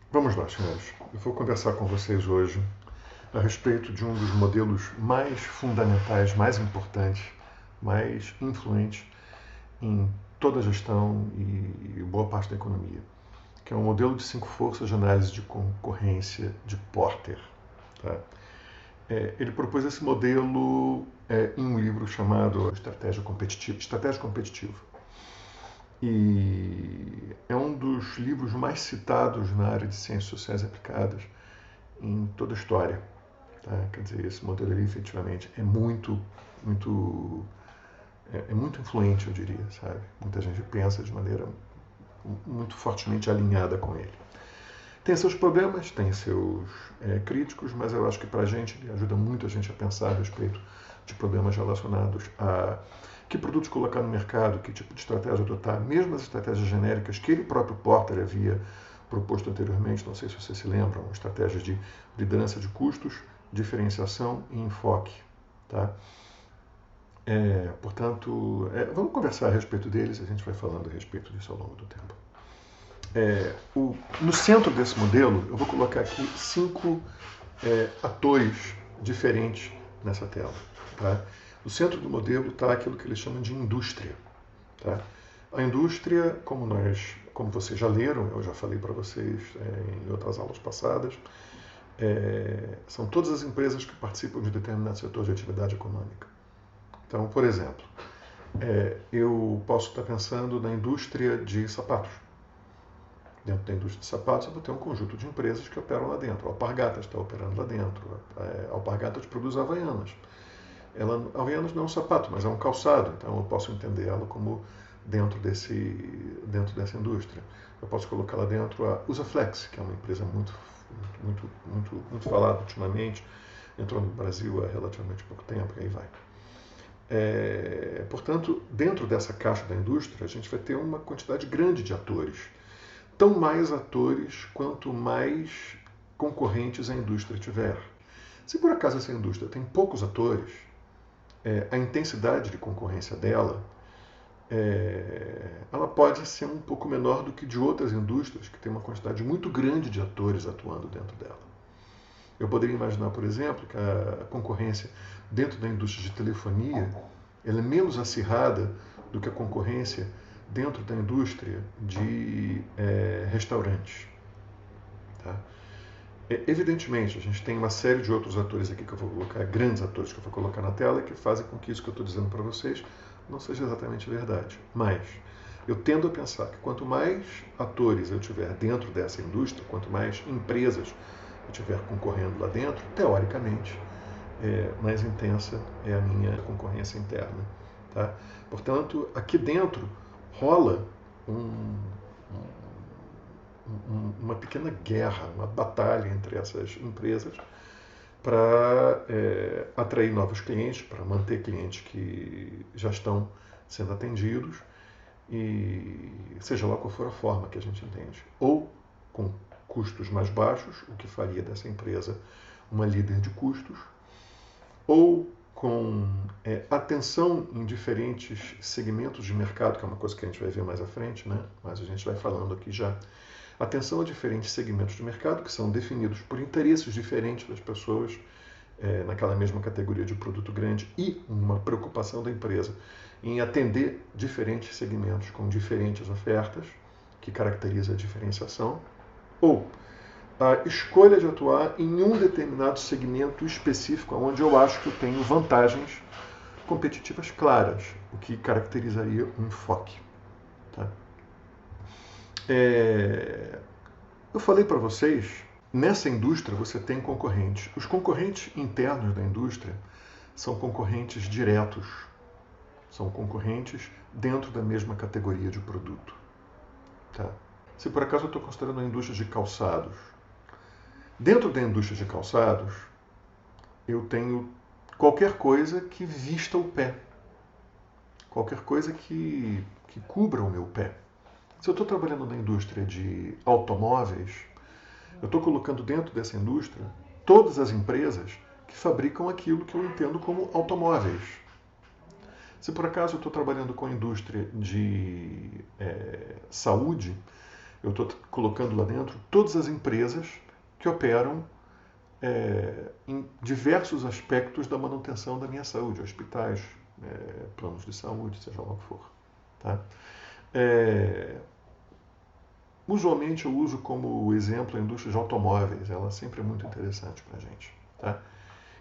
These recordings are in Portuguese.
Vamos lá, senhores. Eu vou conversar com vocês hoje a respeito de um dos modelos mais fundamentais, mais importantes, mais influentes em toda a gestão e boa parte da economia, que é o modelo de 5 forças de análise de concorrência de Porter. Tá? Ele propôs esse modelo em um livro chamado Estratégia Competitiva. Estratégia Competitiva. E é um dos livros mais citados na área de ciências sociais aplicadas em toda a história. Tá? Quer dizer, esse modelo ali, efetivamente, muito, é muito influente, eu diria, sabe? Muita gente pensa de maneira muito fortemente alinhada com ele. Tem seus problemas, tem seus críticos, mas eu acho que para a gente ele ajuda muito a gente a pensar a respeito de problemas relacionados a que produtos colocar no mercado, que tipo de estratégia adotar, mesmo as estratégias genéricas que ele próprio Porter havia proposto anteriormente, não sei se vocês se lembram, estratégias de liderança de custos, diferenciação e enfoque. Tá? Portanto, vamos conversar a respeito deles, a gente vai falando a respeito disso ao longo do tempo. No centro desse modelo, eu vou colocar aqui 5 atores diferentes nessa tela. Tá? No centro do modelo está aquilo que eles chamam de indústria. Tá? A indústria, como vocês já leram, eu já falei para vocês em outras aulas passadas, são todas as empresas que participam de determinado setor de atividade econômica. Então, por exemplo, eu posso estar pensando na indústria de sapatos. Dentro da indústria de sapatos, eu vou ter um conjunto de empresas que operam lá dentro. A Alpargatas está operando lá dentro. A Alpargatas produz Havaianas. Havaianas não é um sapato, mas é um calçado, então eu posso entender ela como dentro dessa indústria. Eu posso colocar lá dentro a Usaflex, que é uma empresa muito falada ultimamente, entrou no Brasil há relativamente pouco tempo, e aí vai. Portanto, dentro dessa caixa da indústria, a gente vai ter uma quantidade grande de atores. Tão mais atores quanto mais concorrentes a indústria tiver. Se por acaso essa indústria tem poucos atores, a intensidade de concorrência dela ela pode ser um pouco menor do que de outras indústrias que tem uma quantidade muito grande de atores atuando dentro dela. Eu poderia imaginar, por exemplo, que a concorrência dentro da indústria de telefonia ela é menos acirrada do que a concorrência dentro da indústria de restaurantes. Tá? Evidentemente, a gente tem uma série de outros atores aqui que eu vou colocar, grandes atores que eu vou colocar na tela, que fazem com que isso que eu estou dizendo para vocês não seja exatamente verdade. Mas eu tendo a pensar que quanto mais atores eu tiver dentro dessa indústria, quanto mais empresas eu tiver concorrendo lá dentro, teoricamente, mais intensa é a minha concorrência interna. Tá? Portanto, aqui dentro rola uma pequena guerra, uma batalha entre essas empresas para atrair novos clientes, para manter clientes que já estão sendo atendidos, e seja lá qual for a forma que a gente entende. Ou com custos mais baixos, o que faria dessa empresa uma líder de custos, ou com atenção em diferentes segmentos de mercado, que é uma coisa que a gente vai ver mais à frente, né? Mas a gente vai falando aqui já. Atenção a diferentes segmentos de mercado que são definidos por interesses diferentes das pessoas naquela mesma categoria de produto grande e uma preocupação da empresa em atender diferentes segmentos com diferentes ofertas, que caracteriza a diferenciação, ou a escolha de atuar em um determinado segmento específico, onde eu acho que eu tenho vantagens competitivas claras, o que caracterizaria um enfoque. Tá? Eu falei para vocês, nessa indústria você tem concorrentes. Os concorrentes internos da indústria são concorrentes diretos, são concorrentes dentro da mesma categoria de produto. Tá? Se por acaso eu estou considerando a indústria de calçados, dentro da indústria de calçados eu tenho qualquer coisa que vista o pé, qualquer coisa que cubra o meu pé. Se eu estou trabalhando na indústria de automóveis, eu estou colocando dentro dessa indústria todas as empresas que fabricam aquilo que eu entendo como automóveis. Se por acaso eu estou trabalhando com a indústria de saúde, Eu estou colocando lá dentro todas as empresas que operam em diversos aspectos da manutenção da minha saúde, hospitais, planos de saúde, seja lá o que for. Tá? Usualmente eu uso como exemplo a indústria de automóveis, ela sempre é muito interessante para a gente. Tá?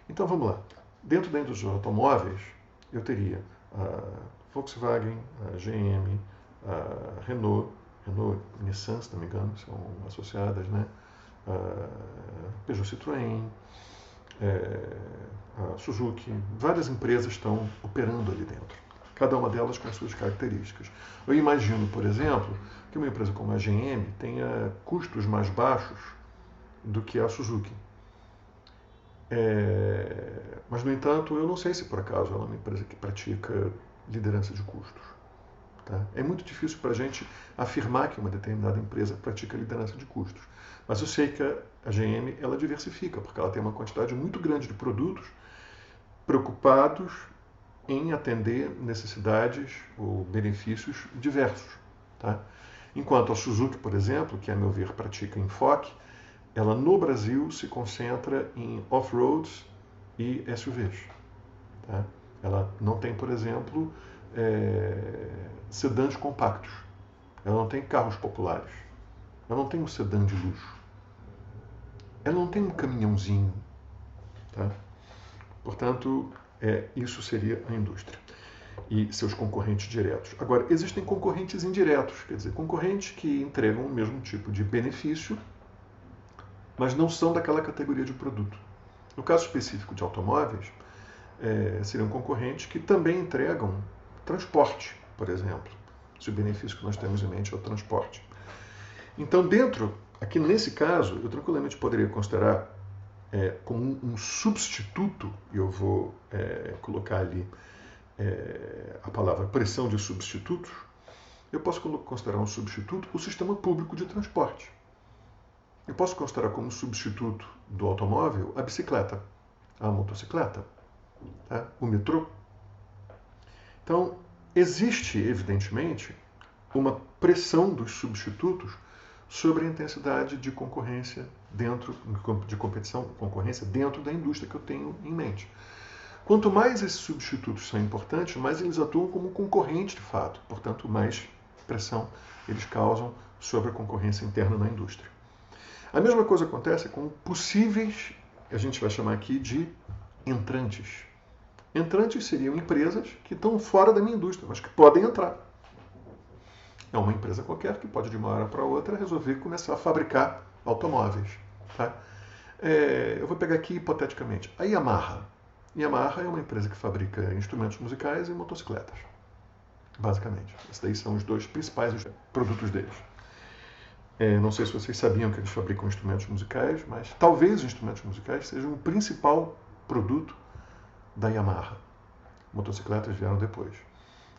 Então vamos lá. Dentro da indústria de automóveis, eu teria a Volkswagen, a GM, a Renault e Nissan, se não me engano, são associadas, né? A Peugeot Citroën, a Suzuki, várias empresas estão operando ali dentro, cada uma delas com as suas características. Eu imagino, por exemplo, que uma empresa como a GM tenha custos mais baixos do que a Suzuki. Mas, no entanto, eu não sei se por acaso ela é uma empresa que pratica liderança de custos. Tá? É muito difícil para a gente afirmar que uma determinada empresa pratica liderança de custos. Mas eu sei que a GM ela diversifica, porque ela tem uma quantidade muito grande de produtos preocupados em atender necessidades ou benefícios diversos. Tá? Enquanto a Suzuki, por exemplo, que a meu ver pratica enfoque, ela no Brasil se concentra em off-roads e SUVs. Tá? Ela não tem, por exemplo, sedãs compactos. Ela não tem carros populares. Ela não tem um sedã de luxo. Ela não tem um caminhãozinho. Tá? Portanto, isso seria a indústria e seus concorrentes diretos. Agora, existem concorrentes indiretos, quer dizer, concorrentes que entregam o mesmo tipo de benefício, mas não são daquela categoria de produto. No caso específico de automóveis, seriam concorrentes que também entregam transporte, por exemplo, se o benefício que nós temos em mente é o transporte. Então, aqui nesse caso, eu tranquilamente poderia considerar como um substituto, e eu vou colocar ali a palavra pressão de substitutos, eu posso considerar um substituto o sistema público de transporte. Eu posso considerar como substituto do automóvel a bicicleta, a motocicleta, tá? O metrô. Então, existe, evidentemente, uma pressão dos substitutos sobre a intensidade de concorrência concorrência dentro da indústria que eu tenho em mente. Quanto mais esses substitutos são importantes, mais eles atuam como concorrentes de fato, portanto, mais pressão eles causam sobre a concorrência interna na indústria. A mesma coisa acontece com possíveis, a gente vai chamar aqui de entrantes. Entrantes seriam empresas que estão fora da minha indústria, mas que podem entrar. É uma empresa qualquer que pode, de uma hora para outra, resolver começar a fabricar automóveis. Tá? Eu vou pegar aqui hipoteticamente a Yamaha. Yamaha é uma empresa que fabrica instrumentos musicais e motocicletas, basicamente. Esses daí são os dois principais produtos deles. Não sei se vocês sabiam que eles fabricam instrumentos musicais, mas talvez os instrumentos musicais sejam o principal produto da Yamaha. Motocicletas vieram depois.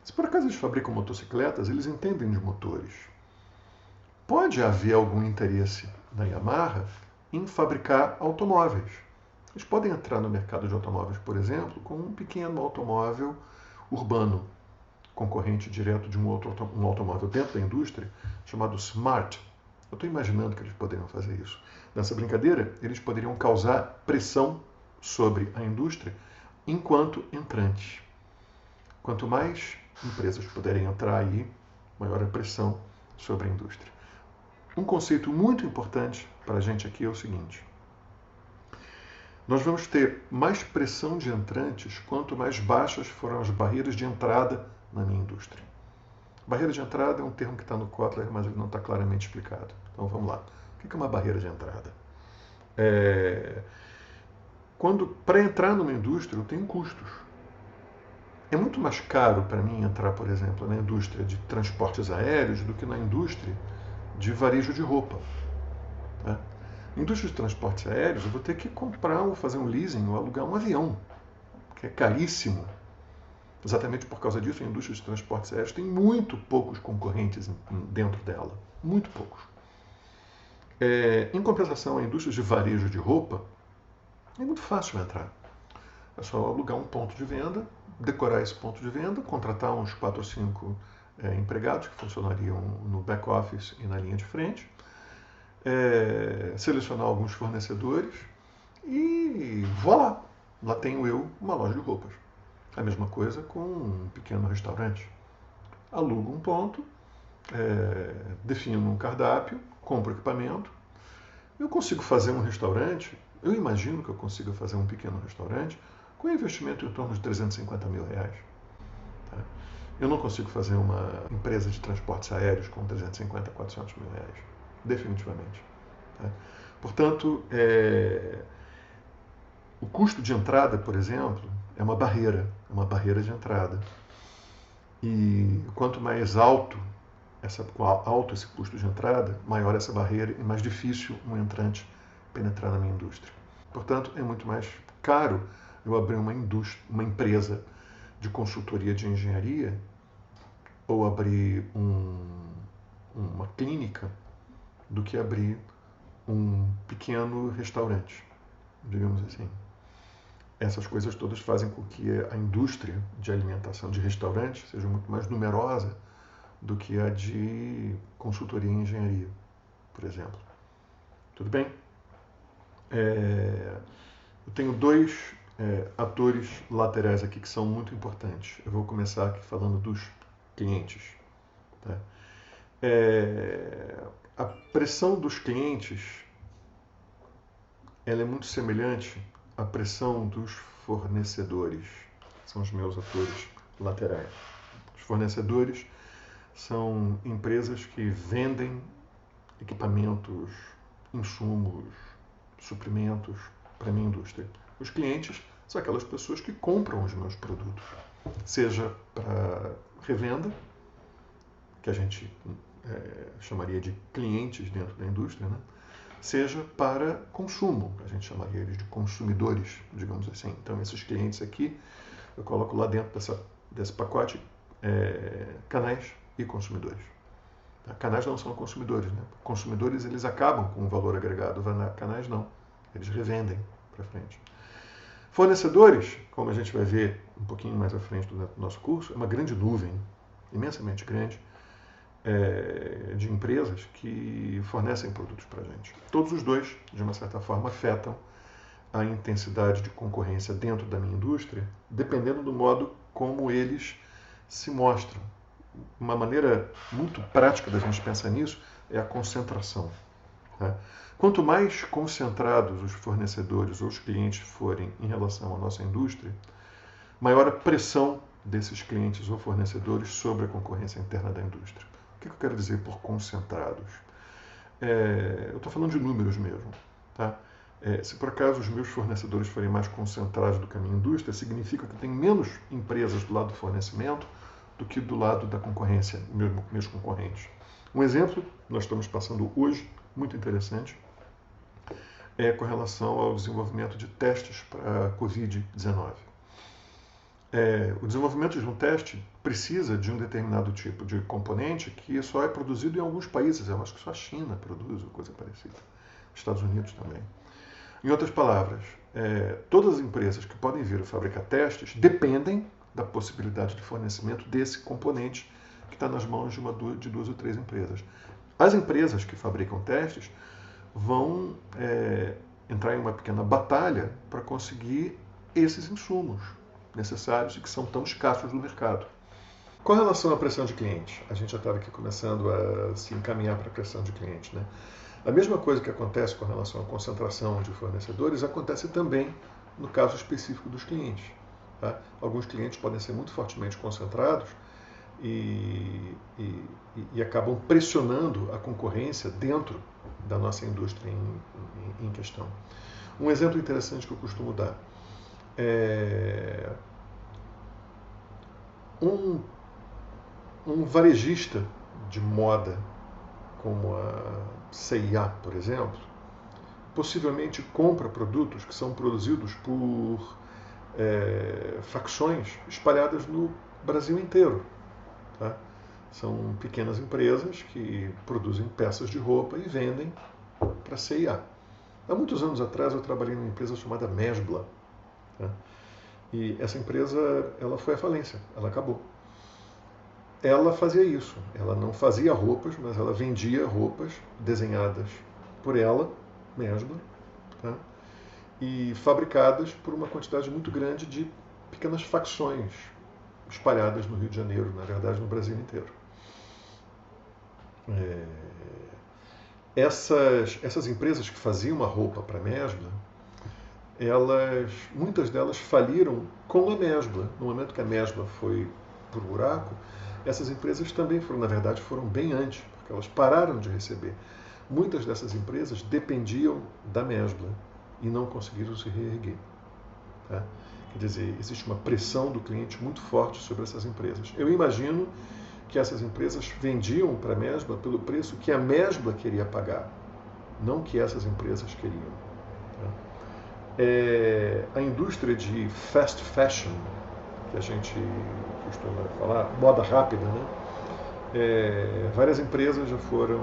Se por acaso eles fabricam motocicletas, eles entendem de motores. Pode haver algum interesse da Yamaha em fabricar automóveis. Eles podem entrar no mercado de automóveis, por exemplo, com um pequeno automóvel urbano, concorrente direto de um automóvel dentro da indústria, chamado Smart. Eu estou imaginando que eles poderiam fazer isso. Nessa brincadeira, eles poderiam causar pressão sobre a indústria enquanto entrantes. Quanto mais empresas puderem entrar aí, maior a pressão sobre a indústria. Um conceito muito importante para a gente aqui é o seguinte: nós vamos ter mais pressão de entrantes quanto mais baixas foram as barreiras de entrada na minha indústria. Barreira de entrada é um termo que está no Kotler, mas ele não está claramente explicado. Então vamos lá. O que é uma barreira de entrada? Para entrar numa indústria eu tenho custos. É muito mais caro para mim entrar, por exemplo, na indústria de transportes aéreos do que na indústria de varejo de roupa. Tá? Na indústria de transportes aéreos eu vou ter que comprar ou fazer um leasing ou alugar um avião, que é caríssimo. Exatamente por causa disso, a indústria de transportes aéreos tem muito poucos concorrentes dentro dela. Muito poucos. Em compensação, a indústria de varejo de roupa é muito fácil entrar. É só alugar um ponto de venda, decorar esse ponto de venda, contratar uns 4 ou 5 empregados que funcionariam no back-office e na linha de frente, selecionar alguns fornecedores e voilá, lá tenho eu uma loja de roupas. A mesma coisa com um pequeno restaurante. Alugo um ponto, defino um cardápio, compro equipamento. Eu consigo fazer um restaurante, eu imagino que eu consiga fazer um pequeno restaurante com investimento em torno de 350 mil reais. Tá? Eu não consigo fazer uma empresa de transportes aéreos com 350, 400 mil reais. Definitivamente. Tá? Portanto, o custo de entrada, por exemplo, é uma barreira de entrada. E quanto mais alto esse custo de entrada, maior essa barreira e mais difícil um entrante penetrar na minha indústria. Portanto, é muito mais caro eu abrir uma empresa de consultoria de engenharia ou abrir uma clínica do que abrir um pequeno restaurante, digamos assim. Essas coisas todas fazem com que a indústria de alimentação de restaurantes seja muito mais numerosa do que a de consultoria em engenharia, por exemplo. Tudo bem? Eu tenho dois atores laterais aqui que são muito importantes. Eu vou começar aqui falando dos clientes. Tá? A pressão dos clientes ela é muito semelhante à pressão dos fornecedores. São os meus atores laterais. Os fornecedores são empresas que vendem equipamentos, insumos, suprimentos para a minha indústria. Os clientes são aquelas pessoas que compram os meus produtos, seja para revenda, que a gente chamaria de clientes dentro da indústria, né? Seja para consumo, que a gente chamaria eles de consumidores, digamos assim. Então, esses clientes aqui, eu coloco lá dentro desse pacote canais e consumidores. Canais não são consumidores, né? Consumidores, eles acabam com o valor agregado, canais não, eles revendem para frente. Fornecedores, como a gente vai ver um pouquinho mais à frente do nosso curso, é uma grande nuvem, imensamente grande, de empresas que fornecem produtos para a gente. Todos os dois, de uma certa forma, afetam a intensidade de concorrência dentro da minha indústria, dependendo do modo como eles se mostram. Uma maneira muito prática da gente pensar nisso é a concentração. Tá? Quanto mais concentrados os fornecedores ou os clientes forem em relação à nossa indústria, maior a pressão desses clientes ou fornecedores sobre a concorrência interna da indústria. O que eu quero dizer por concentrados? Eu estou falando de números mesmo. Tá? Se por acaso os meus fornecedores forem mais concentrados do que a minha indústria, significa que tem menos empresas do lado do fornecimento do que do lado da concorrência, meus concorrentes. Um exemplo, nós estamos passando hoje, muito interessante, é com relação ao desenvolvimento de testes para a Covid-19. O desenvolvimento de um teste precisa de um determinado tipo de componente que só é produzido em alguns países. Eu acho que só a China produz ou coisa parecida. Estados Unidos também. Em outras palavras, todas as empresas que podem vir a fabricar testes dependem da possibilidade de fornecimento desse componente que está nas mãos de duas ou três empresas. As empresas que fabricam testes vão entrar em uma pequena batalha para conseguir esses insumos necessários e que são tão escassos no mercado. Com relação à pressão de cliente, a gente já estava aqui começando a se encaminhar para a pressão de cliente, né? A mesma coisa que acontece com relação à concentração de fornecedores acontece também no caso específico dos clientes. Tá? Alguns clientes podem ser muito fortemente concentrados e acabam pressionando a concorrência dentro da nossa indústria em questão. Um exemplo interessante que eu costumo dar um varejista de moda como a C&A, por exemplo, possivelmente compra produtos que são produzidos por facções espalhadas no Brasil inteiro. Tá? São pequenas empresas que produzem peças de roupa e vendem para a C&A. Há muitos anos atrás eu trabalhei numa empresa chamada Mesbla. Tá? E essa empresa ela foi à falência, ela acabou. ela fazia isso. Ela não fazia roupas, mas ela vendia roupas desenhadas por ela mesma, tá? E fabricadas por uma quantidade muito grande de pequenas facções espalhadas no Rio de Janeiro, na verdade no Brasil inteiro. Essas empresas que faziam a roupa para a Mesbla, muitas delas faliram com a Mesbla. No momento que a Mesbla foi para o buraco, essas empresas também foram, na verdade, foram bem antes, porque elas pararam de receber. Muitas dessas empresas dependiam da Mesbla e não conseguiram se reerguer. Tá? Quer dizer, existe uma pressão do cliente muito forte sobre essas empresas. Eu imagino que essas empresas vendiam para a Mesbla pelo preço que a Mesbla queria pagar, não que essas empresas queriam. Tá? A indústria de fast fashion, que a gente costuma falar, moda rápida, né? Várias empresas já foram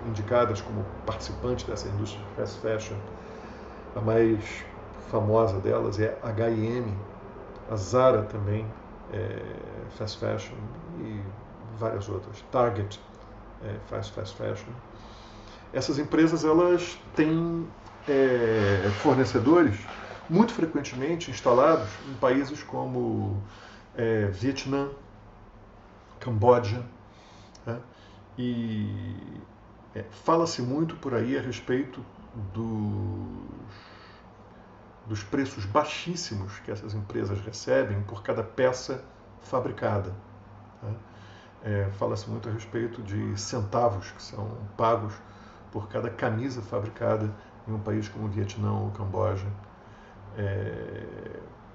indicadas como participantes dessa indústria de fast fashion. A mais famosa delas é a H&M, a Zara também, fast fashion, e várias outras. Target faz fast fashion. Essas empresas elas têm fornecedores muito frequentemente instalados em países como Vietnã, Camboja, né? E fala-se muito por aí a respeito dos preços baixíssimos que essas empresas recebem por cada peça fabricada. Tá? Fala-se muito a respeito de centavos que são pagos por cada camisa fabricada em um país como o Vietnã ou Camboja,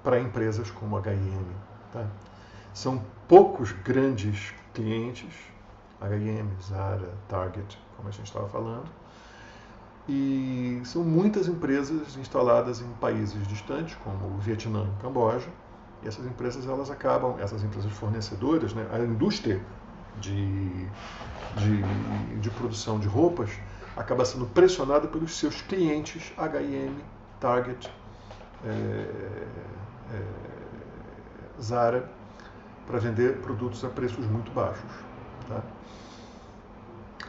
para empresas como a H&M. Tá? São poucos grandes clientes, H&M, Zara, Target, como a gente estava falando, e são muitas empresas instaladas em países distantes, como o Vietnã e Camboja, e essas empresas essas empresas fornecedoras, né, a indústria de produção de roupas acaba sendo pressionada pelos seus clientes H&M, Target, Zara, para vender produtos a preços muito baixos. Tá?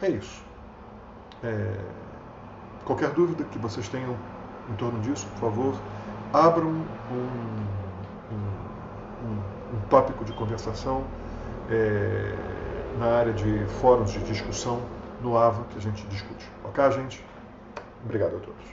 É isso. Qualquer dúvida que vocês tenham em torno disso, por favor, abram um tópico de conversação na área de fóruns de discussão no AVA que a gente discute. Ok, gente? Obrigado a todos.